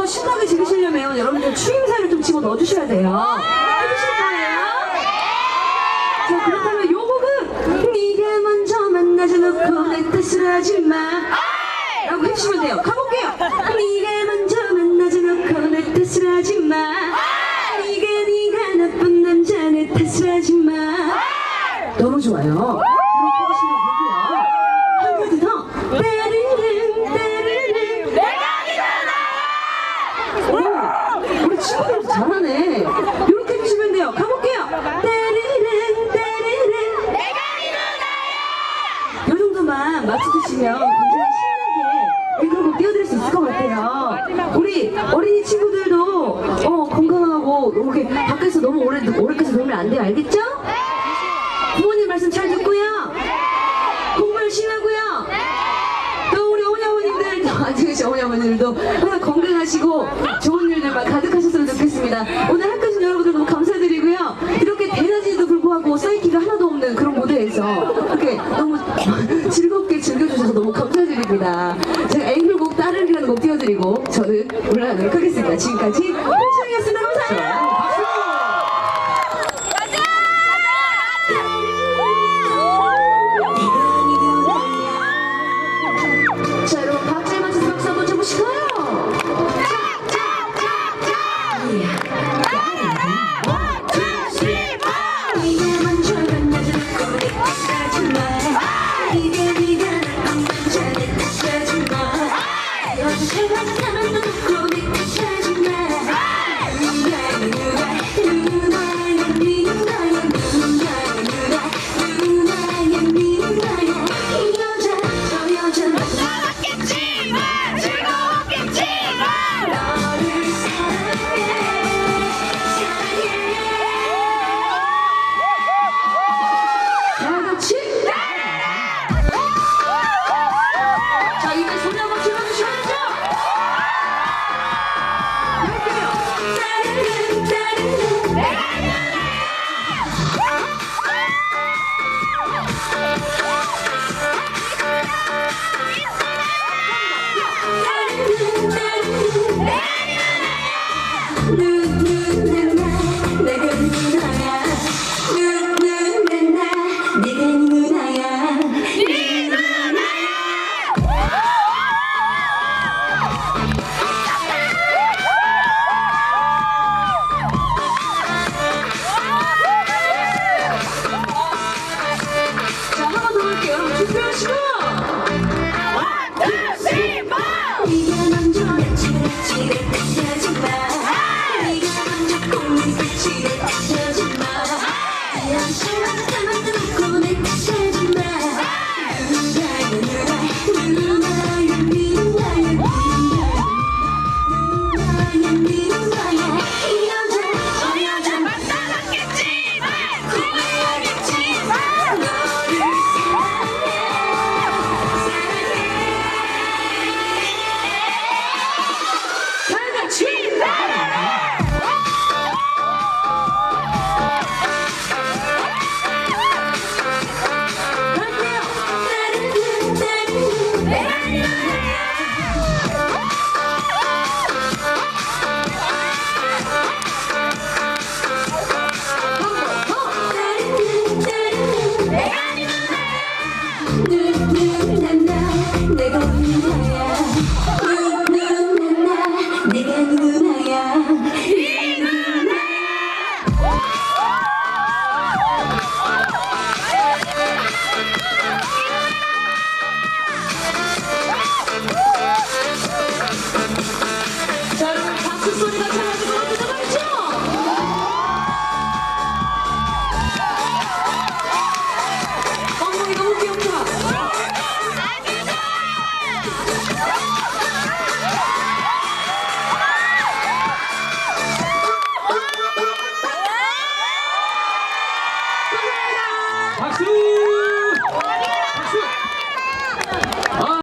신나게 즐기시려면 여러분들 추임새를 좀 집어 넣어주셔야 돼요. 해주실 거예요? 자, 그렇다면 요 곡은 네가 먼저 만나지 놓고 내 탓을 하지마 라고 해주시면 돼요. 가볼게요. 네가 먼저 만나지 놓고 내 탓을 하지마 네가 나쁜 남자 내 탓을 하지마. 너무 좋아요. 그렇게 해주시면 되고요. 한 가지 더. 따르릉 따르릉 내가 일어나. 우리 친구들 잘하네. 이렇게 해주시면 돼요. 가볼게요. 따르릉 따르릉 내가 일어나. 요 정도만 맞춰주시면 굉장히 신나게 앵콜곡 띄워드릴 수 있을 것 같아요. 우리 어린이 친구들도 건강하고 이렇게 밖에서 너무 오래까지 놀면 안 돼요. 알겠죠? 부모님 말씀 잘 듣고요. 공부 열심히 하고요. 또 우리 어머니들도 앉으신 어머니들도 항상 건강하시고 좋은 일들만 가득하셨으면 좋겠습니다. 오늘 함께해주신 여러분들 너무 감사드리고요. 이렇게 대낮에도 불구하고 사이키가 하나도 없는 그런 무대에서 이렇게 너무 즐겁게 즐겨주셔서 너무 감사드립니다. 제가 앵글곡 따르기라는 곡 띄워드리고 저는 올라가도록 하겠습니다. 지금까지 홍시영이었습니다. 감사합니다.